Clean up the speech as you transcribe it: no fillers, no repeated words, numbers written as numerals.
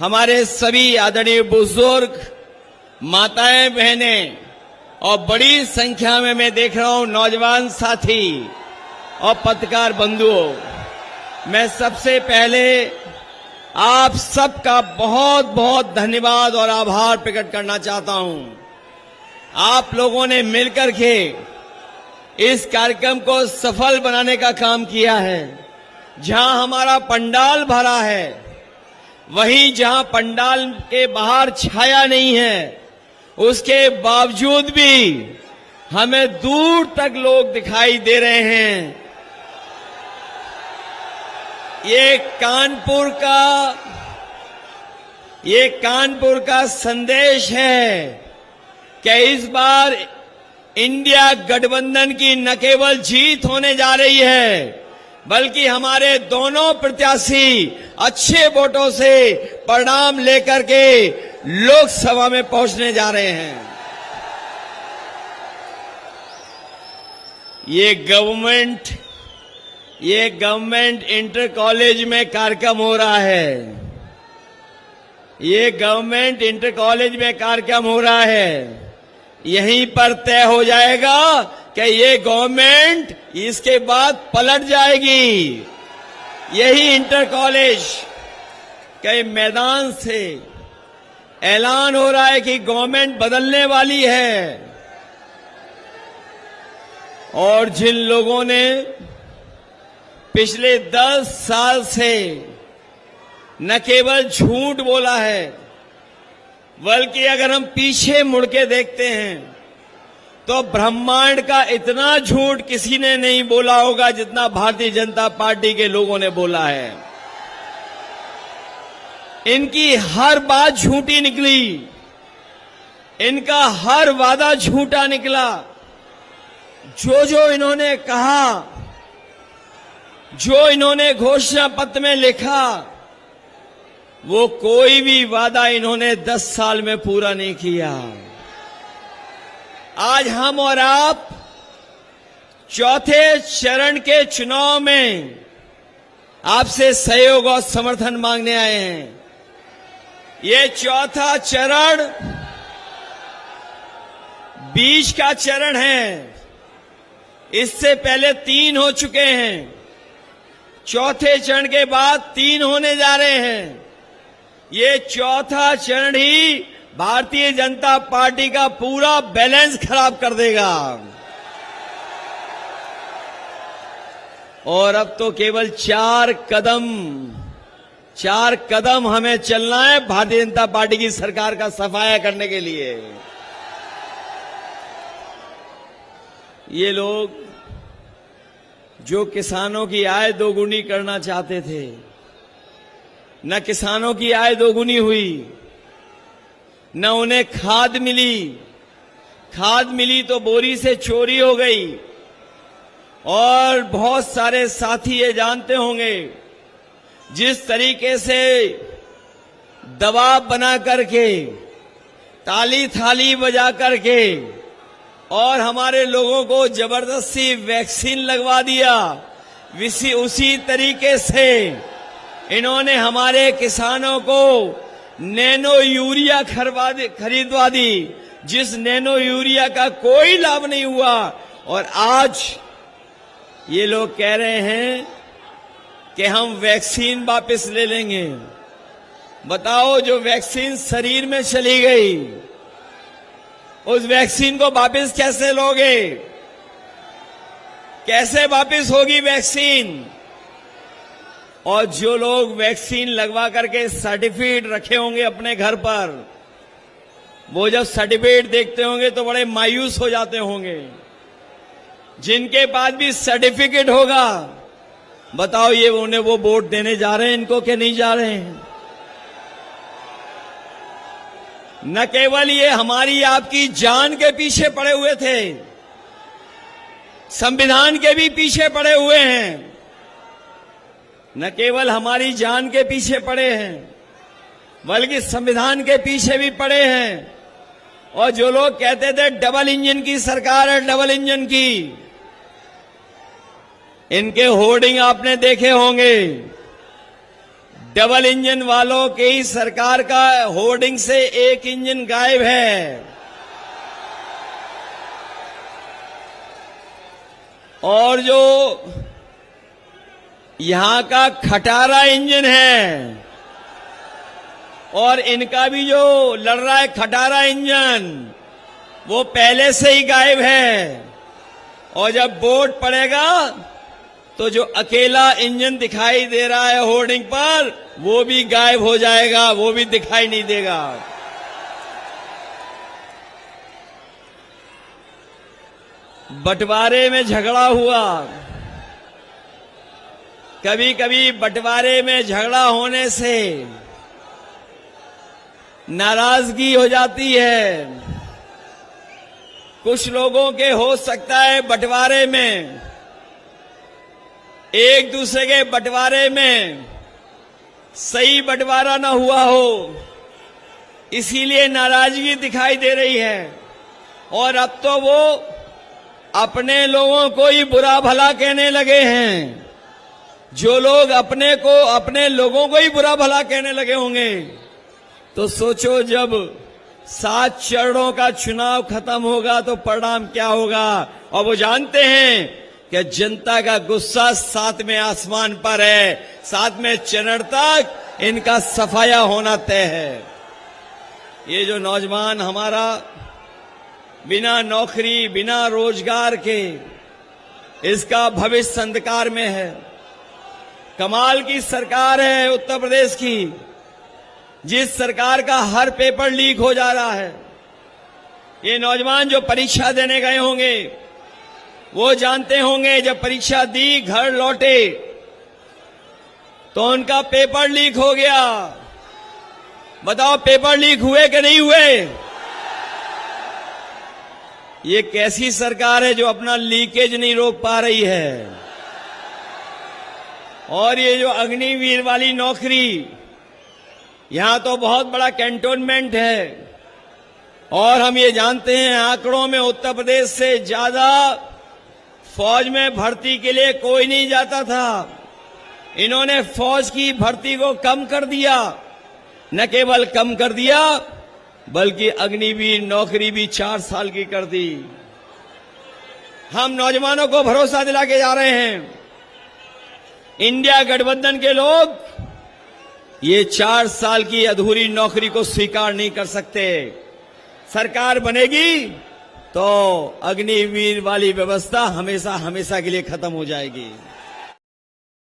हमारे सभी आदरणीय बुजुर्ग, माताएं, बहनें और बड़ी संख्या में मैं देख रहा हूं नौजवान साथी और पत्रकार बंधुओं, मैं सबसे पहले आप सबका बहुत बहुत धन्यवाद और आभार प्रकट करना चाहता हूं। आप लोगों ने मिलकर के इस कार्यक्रम को सफल बनाने का काम किया है। जहां हमारा पंडाल भरा है, वहीं जहां पंडाल के बाहर छाया नहीं है, उसके बावजूद भी हमें दूर तक लोग दिखाई दे रहे हैं। ये कानपुर का संदेश है कि इस बार इंडिया गठबंधन की न केवल जीत होने जा रही है, बल्कि हमारे दोनों प्रत्याशी अच्छे वोटों से परिणाम लेकर के लोकसभा में पहुंचने जा रहे हैं। ये गवर्नमेंट इंटर कॉलेज में कार्यक्रम हो रहा है। ये गवर्नमेंट इंटर कॉलेज में कार्यक्रम हो रहा है। यहीं पर तय हो जाएगा कि ये गवर्नमेंट इसके बाद पलट जाएगी। यही इंटर कॉलेज के मैदान से ऐलान हो रहा है कि गवर्नमेंट बदलने वाली है। और जिन लोगों ने पिछले 10 साल से न केवल झूठ बोला है, बल्कि अगर हम पीछे मुड़ के देखते हैं तो ब्रह्मांड का इतना झूठ किसी ने नहीं बोला होगा जितना भारतीय जनता पार्टी के लोगों ने बोला है। इनकी हर बात झूठी निकली, इनका हर वादा झूठा निकला। जो इन्होंने कहा, जो इन्होंने घोषणा पत्र में लिखा, वो कोई भी वादा इन्होंने 10 साल में पूरा नहीं किया। आज हम और आप चौथे चरण के चुनाव में आपसे सहयोग और समर्थन मांगने आए हैं। ये चौथा चरण बीच का चरण है। इससे पहले 3 हो चुके हैं। चौथे चरण के बाद 3 होने जा रहे हैं। ये चौथा चरण ही भारतीय जनता पार्टी का पूरा बैलेंस खराब कर देगा। और अब तो केवल 4 कदम हमें चलना है भारतीय जनता पार्टी की सरकार का सफाया करने के लिए। ये लोग जो किसानों की आय दोगुनी करना चाहते थे, न किसानों की आय दोगुनी हुई, न उन्हें खाद मिली तो बोरी से चोरी हो गई। और बहुत सारे साथी ये जानते होंगे जिस तरीके से दबाव बना करके, ताली थाली बजा करके और हमारे लोगों को जबरदस्ती वैक्सीन लगवा दिया, उसी तरीके से इन्होंने हमारे किसानों को नैनो यूरिया खरीदवा दी, जिस नैनो यूरिया का कोई लाभ नहीं हुआ। और आज ये लोग कह रहे हैं कि हम वैक्सीन वापस ले लेंगे। बताओ, जो वैक्सीन शरीर में चली गई, उस वैक्सीन को वापस कैसे लोगे? कैसे वापस होगी वैक्सीन? और जो लोग वैक्सीन लगवा करके सर्टिफिकेट रखे होंगे अपने घर पर, वो जब सर्टिफिकेट देखते होंगे तो बड़े मायूस हो जाते होंगे। जिनके पास भी सर्टिफिकेट होगा, बताओ ये उन्हें वो वोट देने जा रहे हैं इनको कि नहीं जा रहे हैं? न केवल ये हमारी आपकी जान के पीछे पड़े हुए थे, संविधान के भी पीछे पड़े हुए हैं। न केवल हमारी जान के पीछे पड़े हैं, बल्कि संविधान के पीछे भी पड़े हैं। और जो लोग कहते थे डबल इंजन की सरकार है, डबल इंजन की, इनके होर्डिंग आपने देखे होंगे। डबल इंजन वालों के ही सरकार का होर्डिंग से एक इंजन गायब है। और जो यहां का खटारा इंजन है और इनका भी जो लड़ रहा है खटारा इंजन, वो पहले से ही गायब है। और जब वोट पड़ेगा तो जो अकेला इंजन दिखाई दे रहा है होर्डिंग पर, वो भी गायब हो जाएगा, वो भी दिखाई नहीं देगा। बंटवारे में झगड़ा हुआ, कभी कभी बंटवारे में झगड़ा होने से नाराजगी हो जाती है। कुछ लोगों के हो सकता है बंटवारे में, एक दूसरे के बंटवारे में सही बंटवारा ना हुआ हो, इसीलिए नाराजगी दिखाई दे रही है। और अब तो वो अपने लोगों को ही बुरा भला कहने लगे हैं। जो लोग अपने लोगों को ही बुरा भला कहने लगे होंगे, तो सोचो जब 7 चरणों का चुनाव खत्म होगा तो परिणाम क्या होगा। और वो जानते हैं कि जनता का गुस्सा 7वें आसमान पर है, 7वें चरण तक इनका सफाया होना तय है। ये जो नौजवान हमारा बिना नौकरी बिना रोजगार के, इसका भविष्य अंधकार में है। कमाल की सरकार है उत्तर प्रदेश की, जिस सरकार का हर पेपर लीक हो जा रहा है। ये नौजवान जो परीक्षा देने गए होंगे वो जानते होंगे, जब परीक्षा दी घर लौटे तो उनका पेपर लीक हो गया। बताओ पेपर लीक हुए कि नहीं हुए? ये कैसी सरकार है जो अपना लीकेज नहीं रोक पा रही है। और ये जो अग्निवीर वाली नौकरी, यहां तो बहुत बड़ा कैंटोनमेंट है और हम ये जानते हैं आंकड़ों में उत्तर प्रदेश से ज्यादा फौज में भर्ती के लिए कोई नहीं जाता था। इन्होंने फौज की भर्ती को कम कर दिया, न केवल कम कर दिया बल्कि अग्निवीर नौकरी भी 4 साल की कर दी। हम नौजवानों को भरोसा दिला के जा रहे हैं, इंडिया गठबंधन के लोग ये 4 साल की अधूरी नौकरी को स्वीकार नहीं कर सकते। सरकार बनेगी तो अग्निवीर वाली व्यवस्था हमेशा हमेशा के लिए खत्म हो जाएगी।